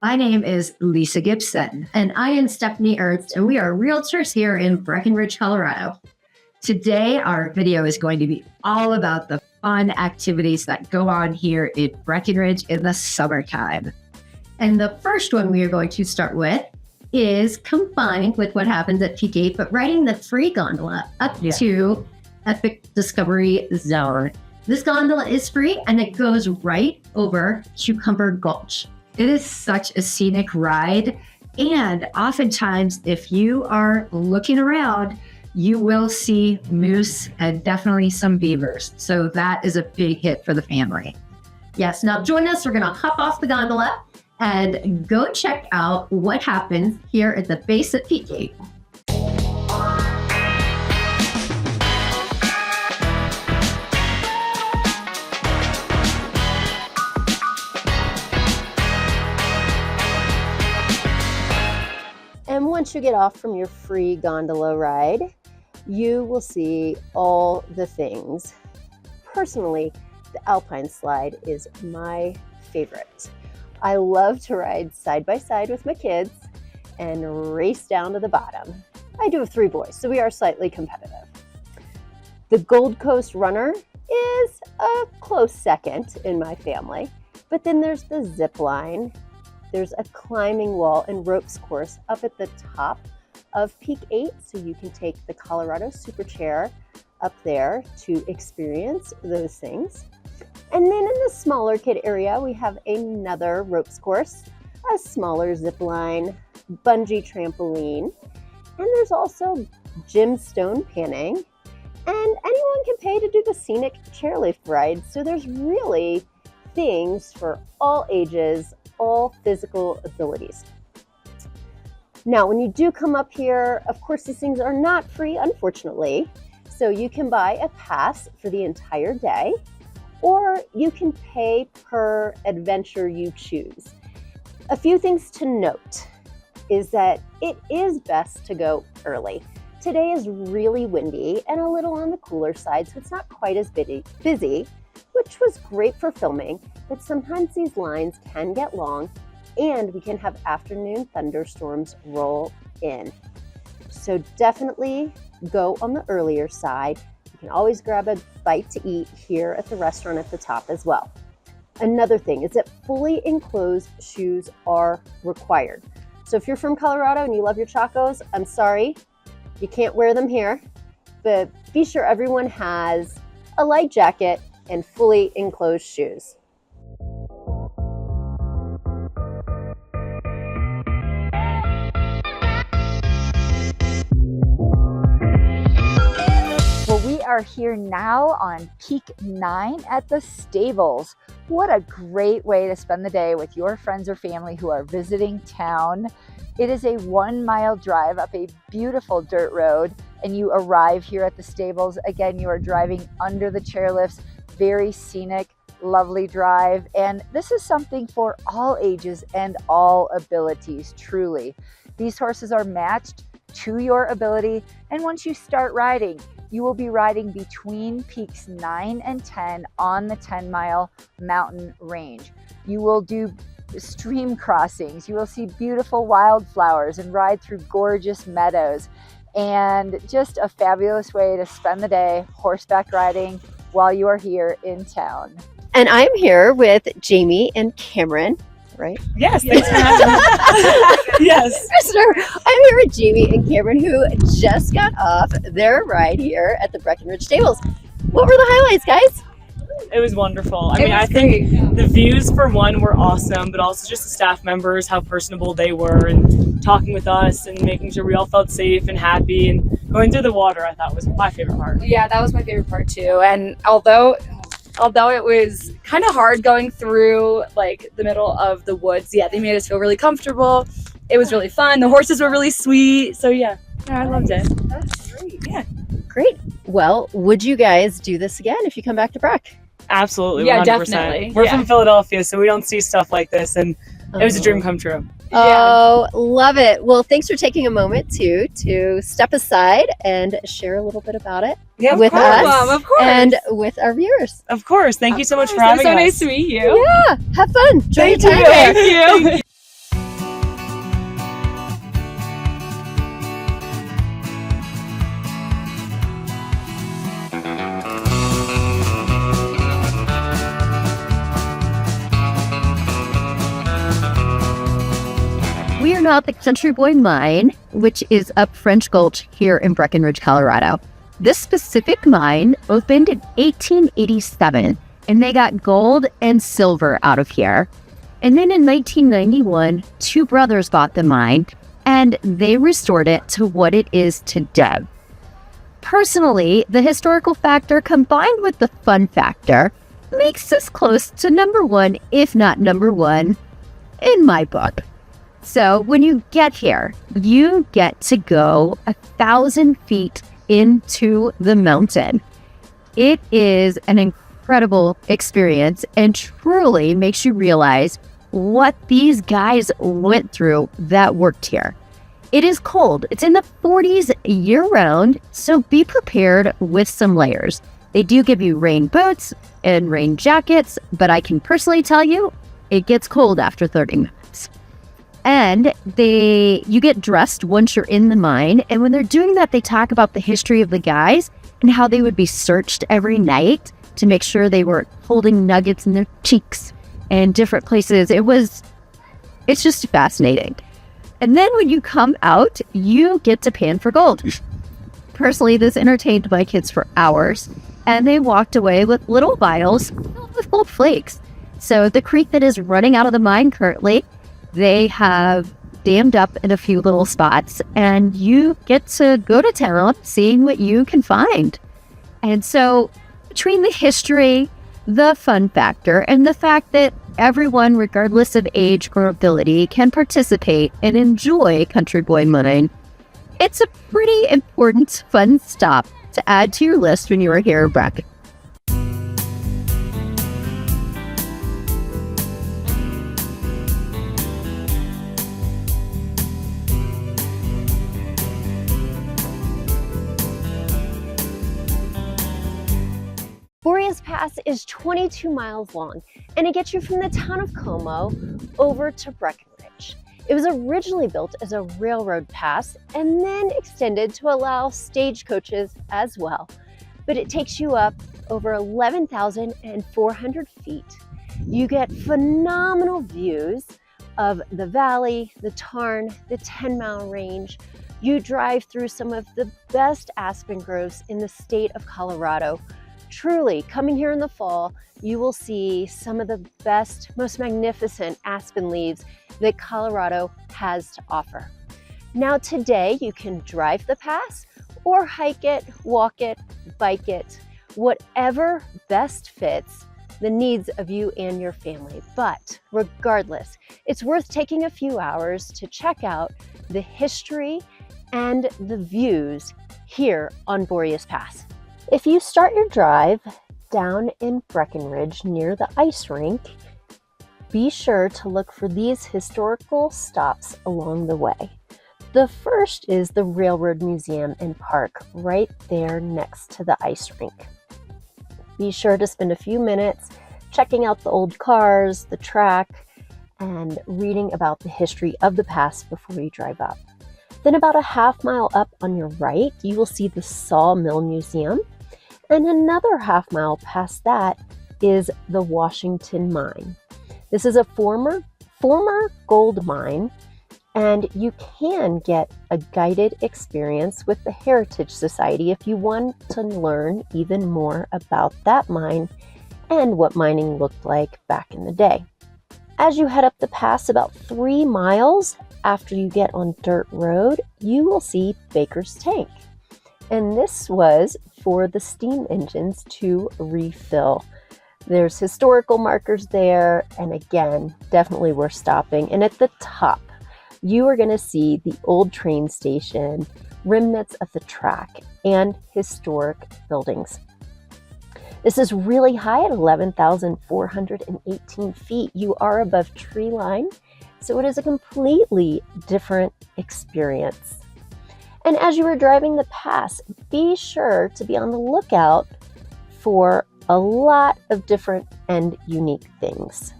My name is Lisa Gibson, and I am Stephanie Ernst, and we are realtors here in Breckenridge, Colorado. Today, our video is going to be all about the fun activities that go on here in Breckenridge in the summertime. And the first one we are going to start with is combined with what happens at Peak 8, but riding the free gondola up to Epic Discovery Zone. This gondola is free, and it goes right over Cucumber Gulch. It is such a scenic ride, and oftentimes if you are looking around, you will see moose and definitely some beavers. So that is a big hit for the family. Yes, now join us. We're going to hop off the gondola and go check out what happens here at the base of Peak 8. And once you get off from your free gondola ride, you will see all the things. Personally, the Alpine Slide is my favorite. I love to ride side by side with my kids and race down to the bottom. I do have 3 boys, so we are slightly competitive. The Gold Coast Runner is a close second in my family, but then there's the zipline. There's a climbing wall and ropes course up at the top of Peak 8, so you can take the Colorado Super Chair up there to experience those things. And then in the smaller kid area, we have another ropes course, a smaller zip line, bungee trampoline, and there's also gemstone panning, and anyone can pay to do the scenic chairlift ride. So there's really things for all ages, all physical abilities. Now, when you do come up here, of course, these things are not free, unfortunately. So you can buy a pass for the entire day, or you can pay per adventure you choose. A few things to note is that it is best to go early. Today is really windy and a little on the cooler side, so it's not quite as busy, which was great for filming, but sometimes these lines can get long and we can have afternoon thunderstorms roll in. So definitely go on the earlier side. You can always grab a bite to eat here at the restaurant at the top as well. Another thing is that fully enclosed shoes are required. So if you're from Colorado and you love your Chacos, I'm sorry, you can't wear them here, but be sure everyone has a light jacket and fully enclosed shoes. Well, we are here now on Peak 9 at the stables. What a great way to spend the day with your friends or family who are visiting town. It is a 1-mile drive up a beautiful dirt road, and you arrive here at the stables. Again, you are driving under the chairlifts. Very scenic, lovely drive, and this is something for all ages and all abilities, truly. These horses are matched to your ability, and once you start riding, you will be riding between peaks 9 and 10 on the Tenmile mountain range. You will do stream crossings, you will see beautiful wildflowers and ride through gorgeous meadows, and just a fabulous way to spend the day horseback riding while you are here in town. And I'm here with Jamie and Cameron, right? Yes, thanks for having me. Yes. I'm here with Jamie and Cameron, who just got off their ride here at the Breckenridge stables. What were the highlights, guys? It was wonderful. I think the views for one were awesome, but also just the staff members, how personable they were and talking with us and making sure we all felt safe and happy, and going through the water I thought was my favorite part. Yeah, that was my favorite part too. And although it was kind of hard going through like the middle of the woods, yeah, they made us feel really comfortable. It was really fun. The horses were really sweet. So yeah, I loved it. That's great. Yeah. Great. Well, would you guys do this again if you come back to Breck? Absolutely. Yeah, 100%. definitely. We're Yeah. from Philadelphia, so we don't see stuff like this, and it was a dream come true. Oh, love it. Well, thanks for taking a moment to step aside and share a little bit about it with us of course. and with our viewers. Of course. Thank you so much for having It was so us. nice to meet you. Yeah, have fun. Enjoy your time there. Thank you. We are now at the Country Boy Mine, which is up French Gulch here in Breckenridge, Colorado. This specific mine opened in 1887, and they got gold and silver out of here. And then in 1991, two brothers bought the mine, and they restored it to what it is today. Personally, the historical factor combined with the fun factor makes this close to number one, if not number one, in my book. So when you get here, you get to go 1,000 feet into the mountain. It is an incredible experience and truly makes you realize what these guys went through that worked here. It is cold. It's in the 40s year-round, so be prepared with some layers. They do give you rain boots and rain jackets, but I can personally tell you, it gets cold after 30 minutes. And you get dressed once you're in the mine, and when they're doing that, they talk about the history of the guys and how they would be searched every night to make sure they were holding nuggets in their cheeks and different places. It's just fascinating. And then when you come out, you get to pan for gold. Personally, this entertained my kids for hours, and they walked away with little vials filled with gold flakes. So the creek that is running out of the mine currently, they have dammed up in a few little spots, and you get to go to town seeing what you can find. And so between the history, the fun factor, and the fact that everyone, regardless of age or ability, can participate and enjoy Country Boy Mine, it's a pretty important fun stop to add to your list when you are here in Breckenridge. Boreas Pass is 22 miles long, and it gets you from the town of Como over to Breckenridge. It was originally built as a railroad pass and then extended to allow stagecoaches as well. But it takes you up over 11,400 feet. You get phenomenal views of the valley, the Tarn, the Tenmile range. You drive through some of the best aspen groves in the state of Colorado. Truly, coming here in the fall, you will see some of the best, most magnificent aspen leaves that Colorado has to offer. Now today, you can drive the pass or hike it, walk it, bike it, whatever best fits the needs of you and your family. But regardless, it's worth taking a few hours to check out the history and the views here on Boreas Pass. If you start your drive down in Breckenridge near the ice rink, be sure to look for these historical stops along the way. The first is the Railroad Museum and Park right there next to the ice rink. Be sure to spend a few minutes checking out the old cars, the track, and reading about the history of the pass before you drive up. Then about a half mile up on your right, you will see the Sawmill Museum. And another half mile past that is the Washington Mine. This is a former gold mine, and you can get a guided experience with the Heritage Society if you want to learn even more about that mine and what mining looked like back in the day. As you head up the pass about 3 miles after you get on dirt road, you will see Baker's Tank. And this was for the steam engines to refill. There's historical markers there, and again, definitely worth stopping. And at the top, you are going to see the old train station, remnants of the track, and historic buildings. This is really high at 11,418 feet. You are above tree line, so it is a completely different experience. And as you are driving the pass, be sure to be on the lookout for a lot of different and unique things.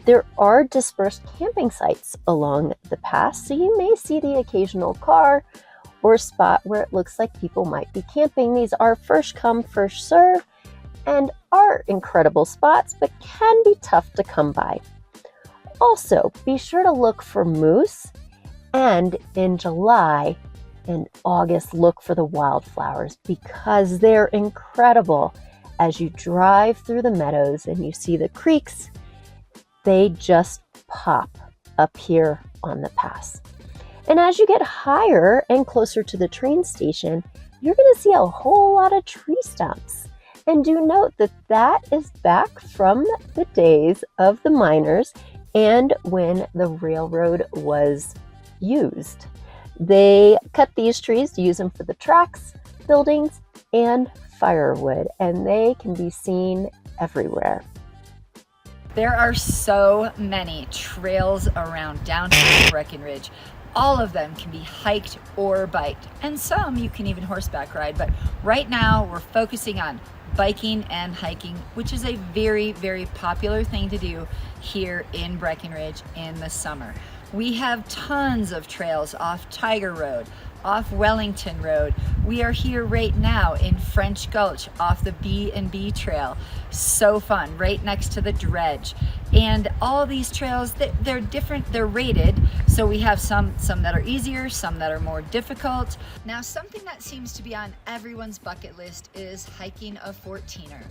There are dispersed camping sites along the pass, so you may see the occasional car or spot where it looks like people might be camping. These are first come, first serve, and are incredible spots, but can be tough to come by. Also, be sure to look for moose And in July and August, look for the wildflowers because they're incredible. As you drive through the meadows and you see the creeks, they just pop up here on the pass. And as you get higher and closer to the train station, you're going to see a whole lot of tree stumps. And do note that that is back from the days of the miners and when the railroad was used. They cut these trees to use them for the tracks, buildings, and firewood, and they can be seen everywhere. There are so many trails around downtown Breckenridge. All of them can be hiked or biked, and some you can even horseback ride. But right now we're focusing on biking and hiking, which is a very, very popular thing to do here in Breckenridge in the summer. We have tons of trails off Tiger Road, off Wellington Road. We are here right now in French Gulch off the B&B Trail. So fun, right next to the dredge. And all these trails, they're different, they're rated. So we have some that are easier, some that are more difficult. Now, something that seems to be on everyone's bucket list is hiking a 14er.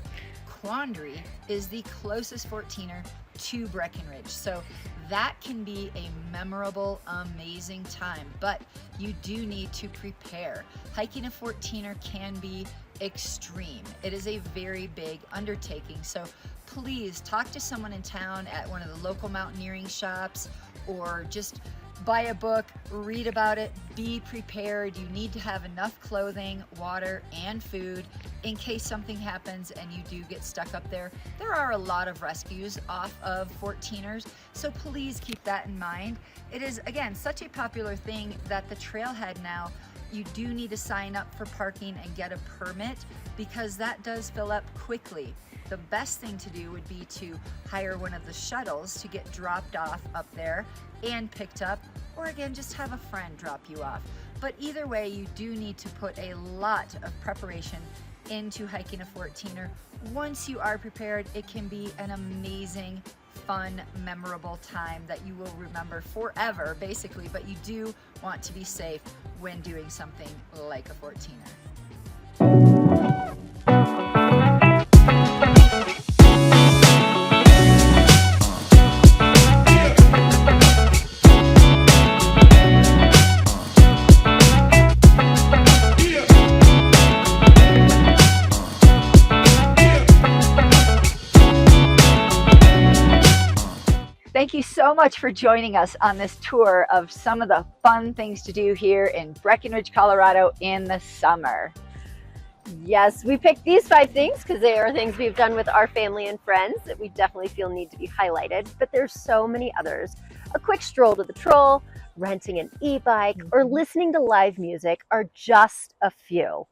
Quandary is the closest 14er to Breckenridge. So that can be a memorable, amazing time, but you do need to prepare. Hiking a 14er can be extreme. It is a very big undertaking. So please talk to someone in town at one of the local mountaineering shops, or just buy a book, read about it, be prepared. You need to have enough clothing, water, and food in case something happens and you do get stuck up there. There are a lot of rescues off of 14ers, so please keep that in mind. It is, again, such a popular thing that the trailhead now, you do need to sign up for parking and get a permit because that does fill up quickly. The best thing to do would be to hire one of the shuttles to get dropped off up there and picked up, or again, just have a friend drop you off. But either way, you do need to put a lot of preparation into hiking a 14er. Once you are prepared, it can be an amazing, fun, memorable time that you will remember forever, basically, but you do want to be safe when doing something like a 14er. Thank you so much for joining us on this tour of some of the fun things to do here in Breckenridge, Colorado in the summer. Yes, we picked these 5 things because they are things we've done with our family and friends that we definitely feel need to be highlighted, but there's so many others. A quick stroll to the troll, renting an e-bike, or listening to live music are just a few.